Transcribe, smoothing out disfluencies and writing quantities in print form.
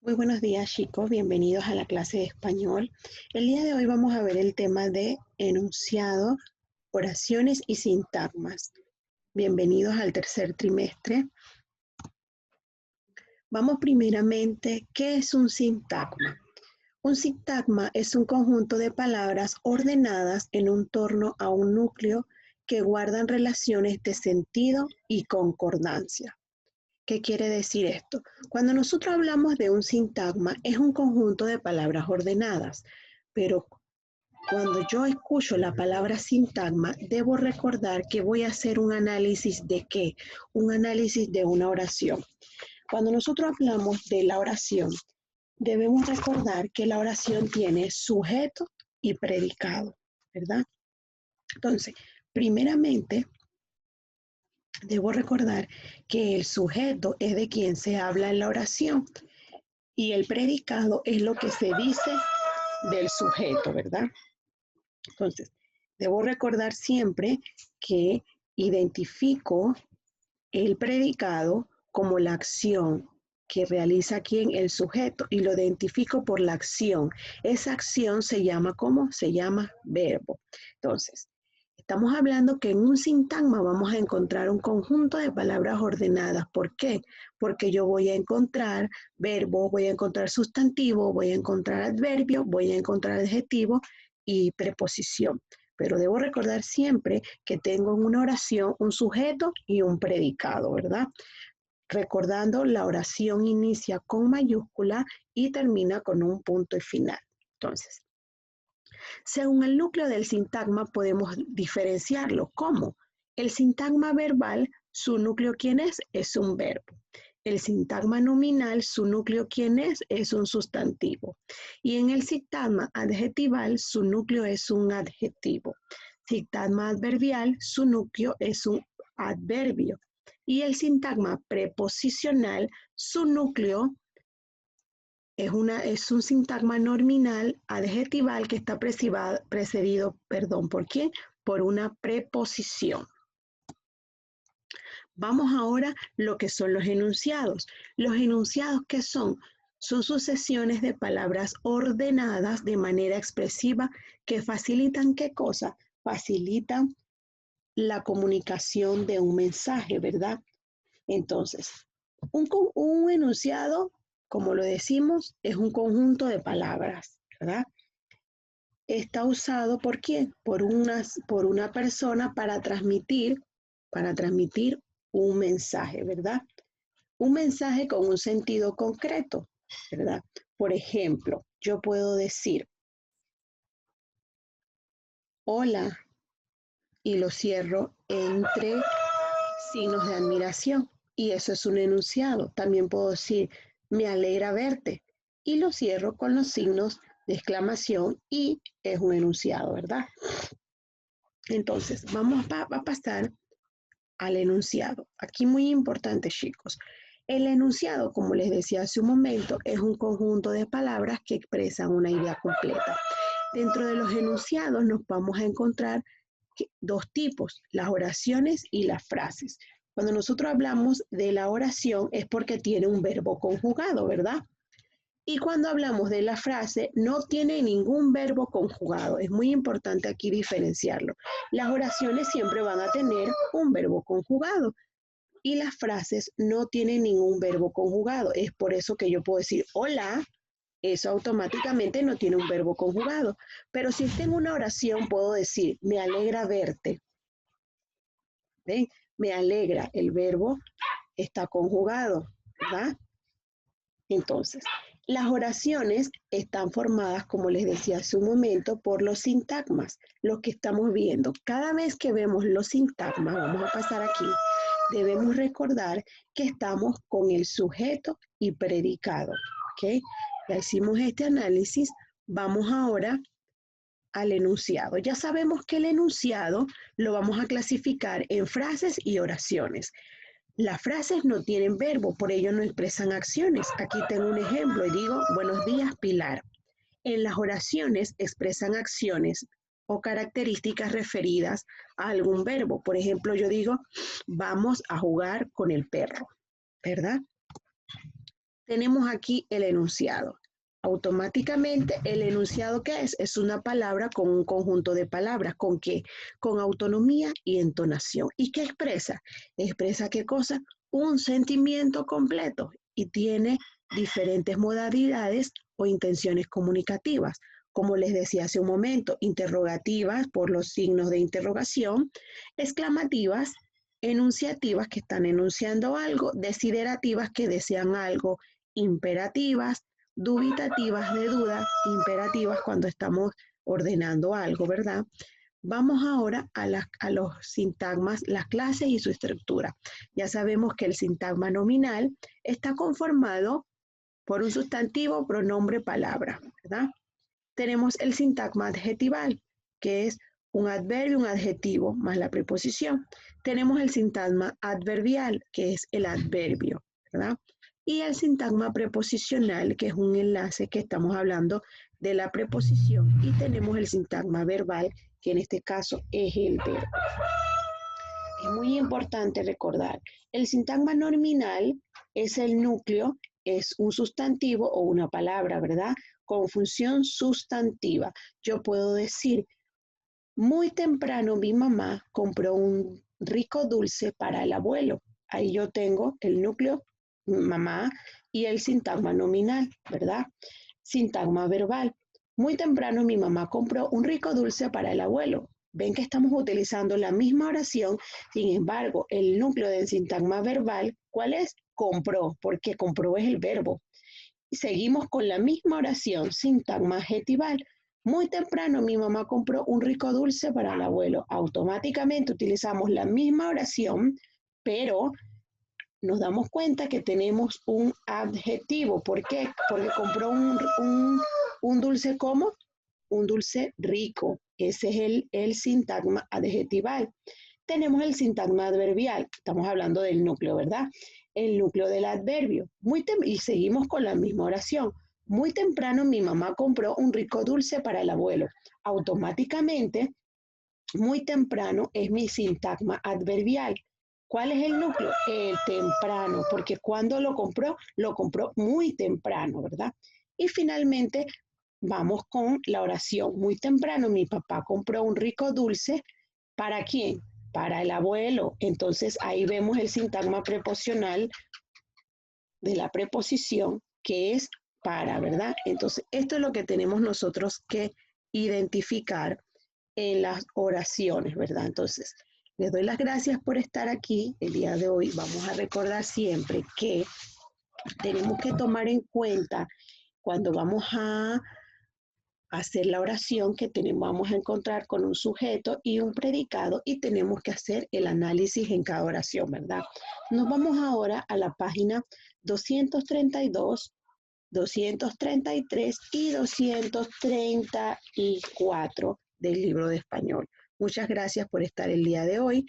Muy buenos días, chicos, bienvenidos a la clase de español. El día de hoy vamos a ver el tema de enunciado, oraciones y sintagmas. Bienvenidos al tercer trimestre. Vamos primeramente, ¿qué es un sintagma? Un sintagma es un conjunto de palabras ordenadas en torno a un núcleo que guardan relaciones de sentido y concordancia. ¿Qué quiere decir esto? Cuando nosotros hablamos de un sintagma, es un conjunto de palabras ordenadas, pero cuando yo escucho la palabra sintagma, debo recordar que voy a hacer un análisis de qué, un análisis de una oración. Cuando nosotros hablamos de la oración, debemos recordar que la oración tiene sujeto y predicado, ¿verdad? Entonces, primeramente, debo recordar que el sujeto es de quien se habla en la oración y el predicado es lo que se dice del sujeto, ¿verdad? Entonces, debo recordar siempre que identifico el predicado como la acción que realiza quien el sujeto y lo identifico por la acción. Esa acción se llama ¿cómo? Se llama verbo. Entonces, estamos hablando que en un sintagma vamos a encontrar un conjunto de palabras ordenadas. ¿Por qué? Porque yo voy a encontrar verbo, voy a encontrar sustantivo, voy a encontrar adverbio, voy a encontrar adjetivo y preposición. Pero debo recordar siempre que tengo en una oración un sujeto y un predicado, ¿verdad? Recordando, la oración inicia con mayúscula y termina con un punto y final. Entonces, según el núcleo del sintagma podemos diferenciarlo. ¿Cómo? El sintagma verbal, su núcleo ¿quién es? Es un verbo. El sintagma nominal, su núcleo ¿quién es? Es un sustantivo. Y en el sintagma adjetival, su núcleo es un adjetivo. Sintagma adverbial, su núcleo es un adverbio. Y el sintagma preposicional, su núcleo es un sintagma nominal adjetival que está precedido, ¿por quién? Por una preposición. Vamos ahora a lo que son los enunciados. Los enunciados, ¿qué son? Son sucesiones de palabras ordenadas de manera expresiva que facilitan ¿qué cosa? Facilitan la comunicación de un mensaje, ¿verdad? Entonces, un enunciado, como lo decimos, es un conjunto de palabras, ¿verdad? Está usado ¿por quién? Por una persona para transmitir un mensaje, ¿verdad? Un mensaje con un sentido concreto, ¿verdad? Por ejemplo, yo puedo decir, hola, y lo cierro entre signos de admiración. Y eso es un enunciado. También puedo decir, me alegra verte. Y lo cierro con los signos de exclamación y es un enunciado, ¿verdad? Entonces, vamos a pasar al enunciado. Aquí muy importante, chicos. El enunciado, como les decía hace un momento, es un conjunto de palabras que expresan una idea completa. Dentro de los enunciados nos vamos a encontrar dos tipos, las oraciones y las frases. Cuando nosotros hablamos de la oración es porque tiene un verbo conjugado, ¿verdad? Y cuando hablamos de la frase, no tiene ningún verbo conjugado. Es muy importante aquí diferenciarlo. Las oraciones siempre van a tener un verbo conjugado y las frases no tienen ningún verbo conjugado. Es por eso que yo puedo decir hola, eso automáticamente no tiene un verbo conjugado. Pero si tengo una oración, puedo decir me alegra verte. ¿Ven? Me alegra, el verbo está conjugado, ¿verdad? Entonces, las oraciones están formadas, como les decía hace un momento, por los sintagmas, lo que estamos viendo. Cada vez que vemos los sintagmas, vamos a pasar aquí, debemos recordar que estamos con el sujeto y predicado, ¿ok? Ya hicimos este análisis, vamos ahora al enunciado. Ya sabemos que el enunciado lo vamos a clasificar en frases y oraciones. Las frases no tienen verbo, por ello no expresan acciones. Aquí tengo un ejemplo y digo, buenos días, Pilar. En las oraciones expresan acciones o características referidas a algún verbo. Por ejemplo, yo digo, vamos a jugar con el perro, ¿verdad? tenemos aquí el enunciado. Automáticamente, el enunciado, ¿qué es? Es una palabra con un conjunto de palabras. ¿Con qué? Con autonomía y entonación. ¿Y qué expresa? ¿Expresa qué cosa? Un sentimiento completo y tiene diferentes modalidades o intenciones comunicativas. Como les decía hace un momento, interrogativas por los signos de interrogación, exclamativas, enunciativas que están enunciando algo, desiderativas que desean algo, imperativas, dubitativas de duda, imperativas cuando estamos ordenando algo, ¿verdad? Vamos ahora a los sintagmas, las clases y su estructura. Ya sabemos que el sintagma nominal está conformado por un sustantivo, pronombre, palabra, ¿verdad? Tenemos el sintagma adjetival, que es un adverbio, un adjetivo, más la preposición. Tenemos el sintagma adverbial, que es el adverbio, ¿verdad? Y el sintagma preposicional, que es un enlace que estamos hablando de la preposición. Y tenemos el sintagma verbal, que en este caso es el verbo. Es muy importante recordar, el sintagma nominal es el núcleo, es un sustantivo o una palabra, ¿verdad? Con función sustantiva. Yo puedo decir, muy temprano mi mamá compró un rico dulce para el abuelo. Ahí yo tengo el núcleo, mamá, y el sintagma nominal, ¿verdad? Sintagma verbal. Muy temprano mi mamá compró un rico dulce para el abuelo. Ven que estamos utilizando la misma oración, sin embargo, el núcleo del sintagma verbal, ¿cuál es? Compró, porque compró es el verbo. Y seguimos con la misma oración, sintagma adjetival. Muy temprano mi mamá compró un rico dulce para el abuelo. Automáticamente utilizamos la misma oración, pero nos damos cuenta que tenemos un adjetivo. ¿Por qué? Porque compró un dulce como un dulce rico. Ese es el sintagma adjetival. Tenemos el sintagma adverbial. Estamos hablando del núcleo, ¿verdad? El núcleo del adverbio. Y seguimos con la misma oración. Muy temprano mi mamá compró un rico dulce para el abuelo. Automáticamente, muy temprano es mi sintagma adverbial. ¿Cuál es el núcleo? El temprano, porque cuando lo compró muy temprano, ¿verdad? Y finalmente vamos con la oración. Muy temprano mi papá compró un rico dulce. ¿Para quién? Para el abuelo. Entonces ahí vemos el sintagma preposicional de la preposición que es para, ¿verdad? Entonces esto es lo que tenemos nosotros que identificar en las oraciones, ¿verdad? Entonces, les doy las gracias por estar aquí el día de hoy. Vamos a recordar siempre que tenemos que tomar en cuenta cuando vamos a hacer la oración que vamos a encontrar con un sujeto y un predicado y tenemos que hacer el análisis en cada oración, ¿verdad? Nos vamos ahora a la página 232, 233 y 234 del libro de español. Muchas gracias por estar el día de hoy.